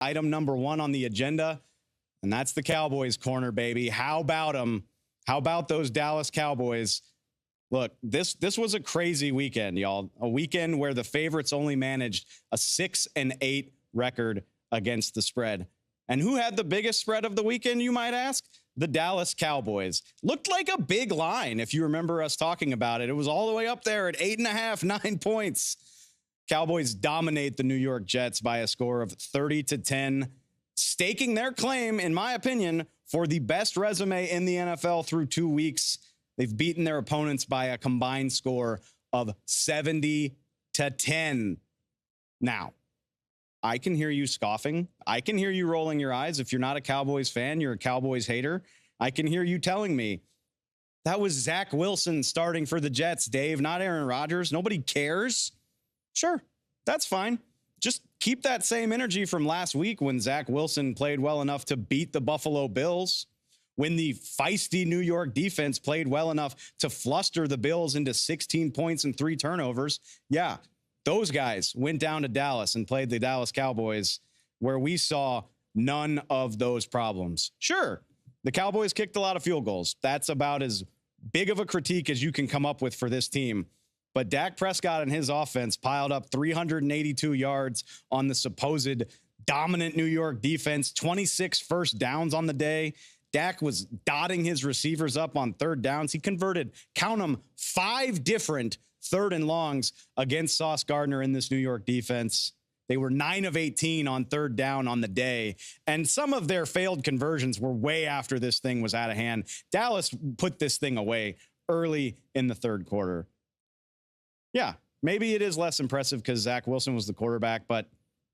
Item number one on the agenda, and that's the Cowboys corner, baby. How about them? How about those Dallas Cowboys? Look, this was a crazy weekend, y'all. A weekend where the favorites only managed a 6-8 record against the spread. And who had the biggest spread of the weekend, you might ask? The Dallas Cowboys. Looked like a big line, if you remember us talking about it. It was all the way up there at 8.5, 9 points. Cowboys dominate the New York Jets by a score of 30-10, staking their claim, in my opinion, for the best resume in the NFL through 2 weeks. They've beaten their opponents by a combined score of 70-10. Now, I can hear you scoffing. I can hear you rolling your eyes. If you're not a Cowboys fan, you're a Cowboys hater. I can hear you telling me, that was Zach Wilson starting for the Jets, Dave, not Aaron Rodgers. Nobody cares. Sure, that's fine. Just keep that same energy from last week when Zach Wilson played well enough to beat the Buffalo Bills, when the feisty New York defense played well enough to fluster the Bills into 16 points and 3 turnovers. Yeah, those guys went down to Dallas and played the Dallas Cowboys, where we saw none of those problems. Sure, the Cowboys kicked a lot of field goals. That's about as big of a critique as you can come up with for this team. But Dak Prescott and his offense piled up 382 yards on the supposed dominant New York defense, 26 first downs on the day. Dak was dotting his receivers up on third downs. He converted, count them, 5 different third and longs against Sauce Gardner in this New York defense. They were 9 of 18 on third down on the day. And some of their failed conversions were way after this thing was out of hand. Dallas put this thing away early in the third quarter. Yeah, maybe it is less impressive because Zach Wilson was the quarterback, but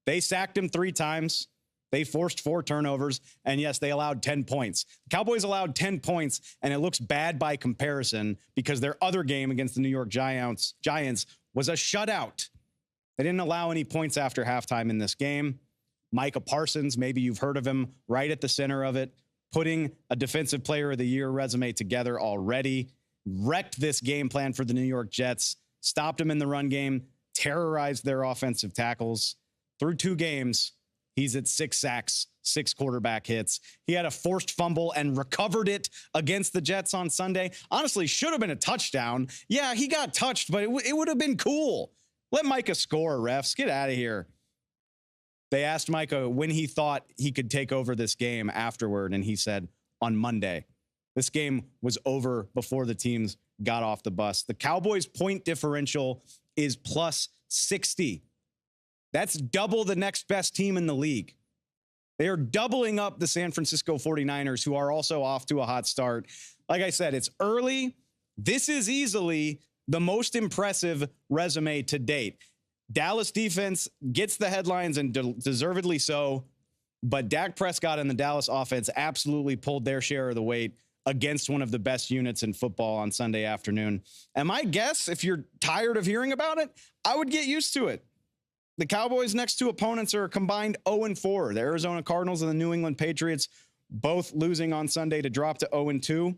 they sacked him 3 times. They forced 4 turnovers, and yes, they allowed 10 points. The Cowboys allowed 10 points, and it looks bad by comparison because their other game against the New York Giants was a shutout. They didn't allow any points after halftime in this game. Micah Parsons, maybe you've heard of him, right at the center of it, putting a Defensive Player of the Year resume together already, wrecked this game plan for the New York Jets, stopped him in the run game, terrorized their offensive tackles. Through 2 games, he's at 6 sacks, 6 quarterback hits. He had a forced fumble and recovered it against the Jets on Sunday. Honestly, should have been a touchdown. Yeah, he got touched, but it would have been cool. Let Micah score, refs. Get out of here. They asked Micah when he thought he could take over this game afterward, and he said, on Monday. This game was over before the teams got off the bus. The Cowboys' point differential is plus 60. That's double the next best team in the league. They are doubling up the San Francisco 49ers, who are also off to a hot start. Like I said, it's early. This is easily the most impressive resume to date. Dallas defense gets the headlines, and deservedly so, but Dak Prescott and the Dallas offense absolutely pulled their share of the weight against one of the best units in football on Sunday afternoon. And my guess, if you're tired of hearing about it, I would get used to it. The Cowboys' next 2 opponents are a combined 0-4. The Arizona Cardinals and the New England Patriots both losing on Sunday to drop to 0-2.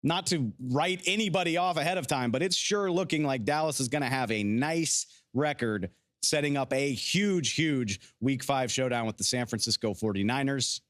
Not to write anybody off ahead of time, but it's sure looking like Dallas is going to have a nice record, setting up a huge Week 5 showdown with the San Francisco 49ers.